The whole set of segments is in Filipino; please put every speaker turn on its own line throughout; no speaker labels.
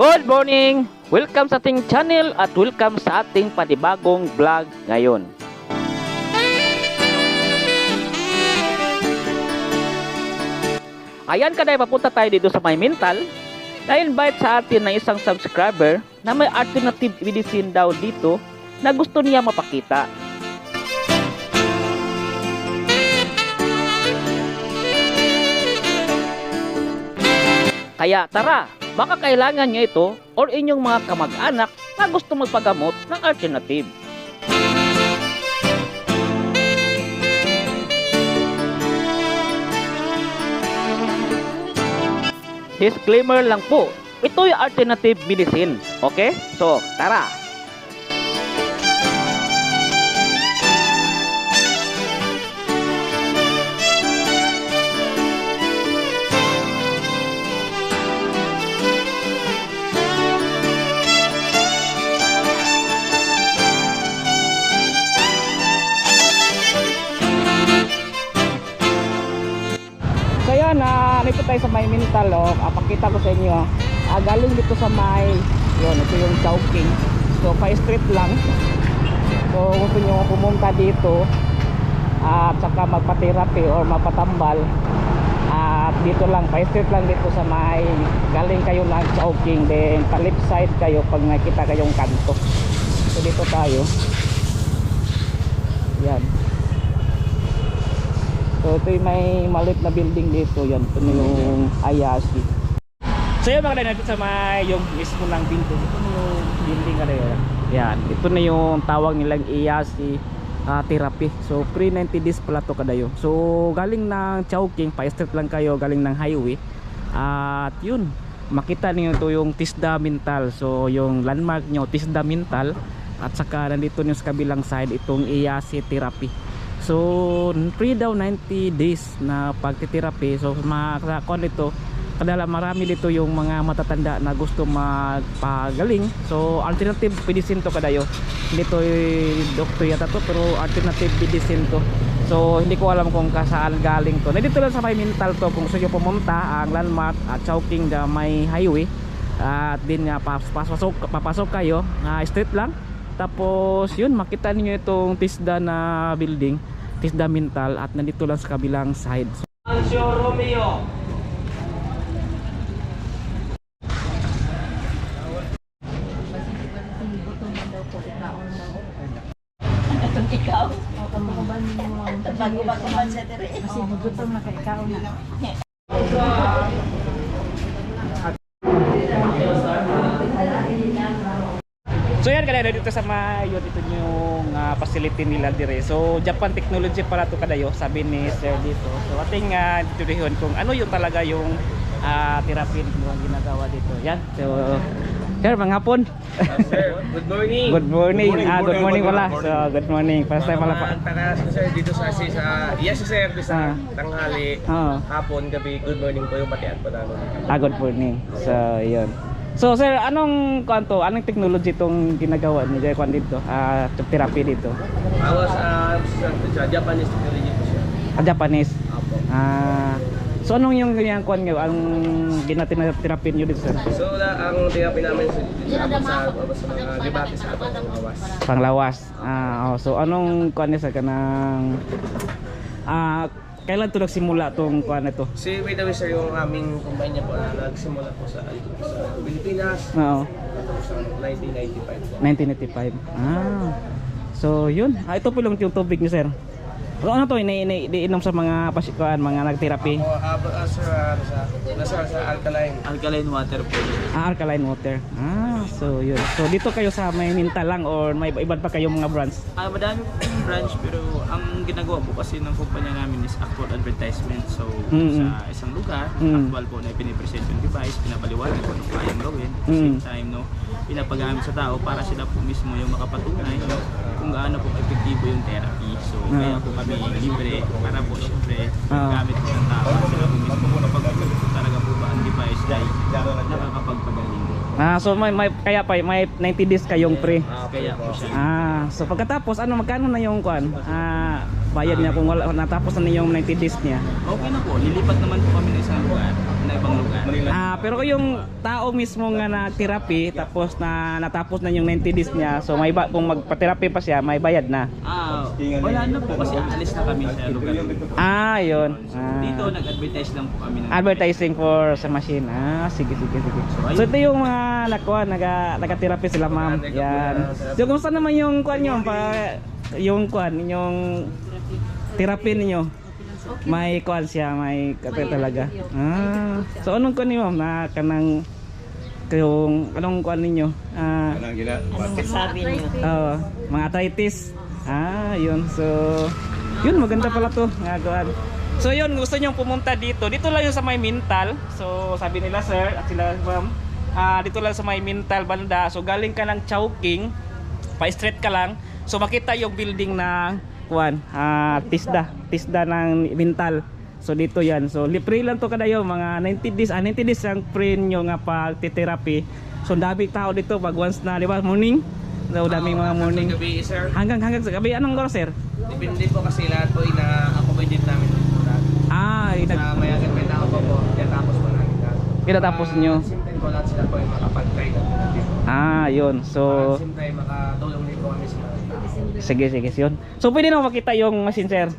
Good morning! Welcome sa ating channel at welcome sa ating panibagong vlog ngayon. Ayan ka na, papunta tayo dito sa may mental. Na-invite sa atin na isang subscriber na may alternative medicine daw dito na gusto niya mapakita. Kaya tara, baka kailangan nyo ito or inyong mga kamag-anak na gusto magpagamot ng alternative. Disclaimer lang po, ito yung alternative medicine. Okay? So, tara! Kaya na nito tayo sa may mental, pakita ko sa inyo. Galing dito sa may yun, ito yung Chowking. So pa street lang. So gusto nyo pumunta dito at saka magpa-therapy or mapatambal, at dito lang, pa street lang dito sa may galing kayo ng Chowking, then pa left side kayo pag nakita kayong kanto. So dito tayo. Yan. So ito yung may maliit na building dito. Yan, ito na yung Ayasi. So yun mga kanay, sa may yung mismo ng pinto. Ito na yung building kanay. Yan, ito na yung tawag nilang Ayasi therapy. So pre 90 days pala to kadayo. So galing ng Chowking, pa street lang kayo, galing ng highway. At yun, makita niyo ito yung Tisda Mental. So yung landmark nyo, Tisda Mental. At saka nandito nyo sa kabilang side itong Ayasi therapy. So free daw 90 days na pagtitherapy. So makakon ito, kadala marami dito yung mga matatanda na gusto magpagaling. So alternative medicine to kadayo. Hindi to doctor yata to, pero alternative medicine to. So hindi ko alam kung saan galing to. Nandito lang sa may mental to. Kung gusto nyo pumunta, ang landmark at Chowking na may highway, at din papasok kayo, street lang. Tapos yun, makita niyo itong Tisda na building, Tisda Mental, at nandito lang sa kabilang side. Ansyo Romeo.
Ikaw? Bago-bago sa tere.
Kasi gutom na kay ikaw na.
So yan kadayo, dito sa mayo, dito yung facility nila dire. So Japan technology para to kadayo, sabi ni sir dito. So ating tuturuan kung ano yung talaga yung therapy na ginagawa dito. Yan. So sir, mga hapon.
Sir, good morning.
Good morning. Good morning wala. So good morning. First time pala pa.
Taga sir dito sa yes sir, sa tanghali, hapon, gabi, good morning po yung batian po namin.
Good morning. So yun. So sir, anong kanto, anong technology itong ginagawa niyo dito? Therapy dito?
I was sa Japanese technology po siya.
Japanese.
Apo.
So anong yung ganyan kuan niyo, ang ginatinatherapy niyo dito sir?
So ang therapy namin sa mga debate sa Panglawas.
Panglawas. So anong kuan niya sa kanang kailan to nagsimula tong kuan na to?
Si wait away sir, yung aming kumpanya po nagsimula po sa Pilipinas.
Oo.
Sa 1995.
1995. So yun. Ito po lang yung tubig niyo sir. So ano to, iniinom sa mga pasikuan, mga nagtherapy?
Nasa alkaline water po.
Alkaline water. So yun. So dito kayo sa may mental lang or may iba't pa kayong mga branch?
Madami pong branch, pero ang ginagawa po kasi ng kumpanya namin is actual advertisement. So sa isang lugar, actual po na pinipresent yung device, pinapaliwanag kung ano kayang gawin. At the same time, pinapagamit sa tao para sila po mismo yung makapatunay kung gaano po epektibo yung therapy. So kaya po kami libre para po siyempre gamit po ng tao. Sila po mismo kapag talaga po ba ang device ay nakakapagpagaling.
So may 90 days kayong free.
Kaya po siya.
So pagkatapos magkano na yung kuan? bayad niya kung wala natapos na yung 90 days niya.
Okay na po, lilipat naman po kami ng isang lugar, na ibang lugar.
Pero yung tao mismo nga nag-therapy tapos na natapos na yung 90 days niya, so may kung magpa-therapy pa siya, may bayad na.
Wala na po kasi aalis na kami sa lugar.
Yun.
Dito nag-advertise lang po kami ng
Advertising for sa machine. Sige. So ito yung mga nakuha, nag-therapy sila ma'am. Yan. So kumusta naman yung kuan nyo? Yung therapy ninyo? May kuan siya, may kate talaga. So anong kuan niyo ma'am? Na kanang yung anong kuan ninyo?
Sabi niyo.
Mga arthritis. Yun. So yun, maganda pala to. Kuan. So yun, gusto nyo pumunta dito. Dito lang yung sa may mental. So sabi nila sir at sila ma'am, dito lang sa may mental banda. So galing ka ng Chowking, pa-straight ka lang. So makita yung building ng kuan, tisda ng mental. So dito yan. So libre lang to kadayo, mga 90 days ang free nyo nga pag-therapy. So dami tao dito pag once na, di ba, morning. So daming mga morning.
Gabi, sir.
Hanggang sa gabi. Anong oras sir?
Depende po kasi lahat po ina-accommodate namin. Sa mayagan may tao po, tapos po namin lahat.
Kinatapos nyo?
Same po lahat sila po yung makapag-try natin dito.
Yun. So
Same time, makatulong din po kami sa
sige yun. So pwede na makita yung machine sir.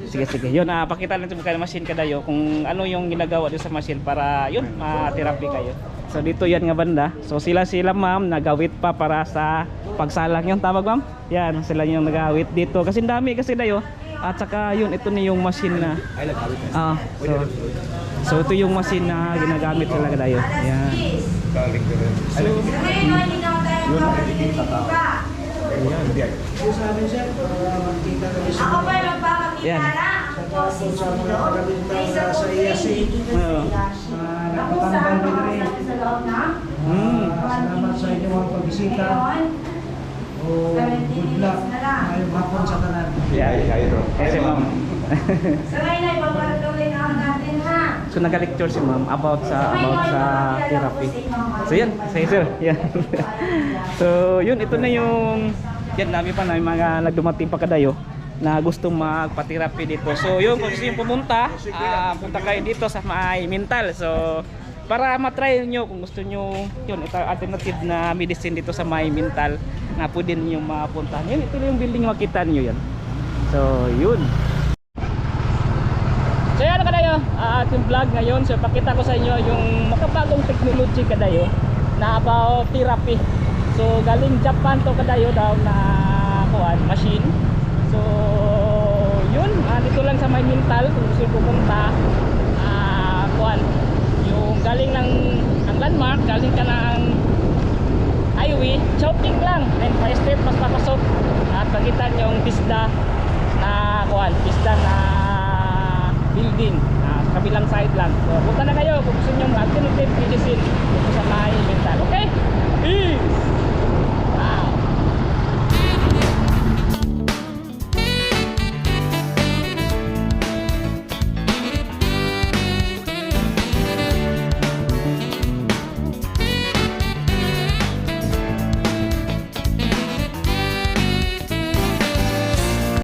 Sige.
Sige. Yun, pakita lang yung machine kadayo kung ano yung ginagawa din sa machine para yun, ma-therapy kayo. So dito yan nga banda. So sila ma'am nagawit pa para sa pagsalang yun, tama ma'am? Yan, sila yung nagawit dito kasi dami kasi dayo. At saka yun, ito na yung machine na so ito yung machine na ginagamit talaga dayo. Yan.
Ako pa magpapakilala. Ako po si Chilo. Sa IASI. Nakapatambal din rin.
Salamat sa inyo mga pagbisita. Good luck. Ngayong hapon sa tanan.
Kasi ma'am.
So ngayon ay papatuloy na natin ha.
So nag-lecture si ma'am about sa therapy. So yan, say sir. Yan. So yun, ito na yung yan, namin pa na mga nagdumating pa kadayo na gusto magpa-therapy dito. So yun, kung gusto yung pumunta, punta kayo dito sa may mental. So para matry nyo kung gusto nyo yun, ito alternative na medicine dito sa may mental na pwede nyo mapuntahan. Yun, ito yung building makita nyo yan. So yun. So yan kadayo, ating vlog ngayon. So pakita ko sa inyo yung makabagong technology kadayo na about therapy. So galing Japan to kadayo daw na kuan machine. So yun, dito lang sa may mental kung gusto pumunta kuan yung galing ng ang landmark, galing ka ng highway, Chowking lang and pa step pas papasok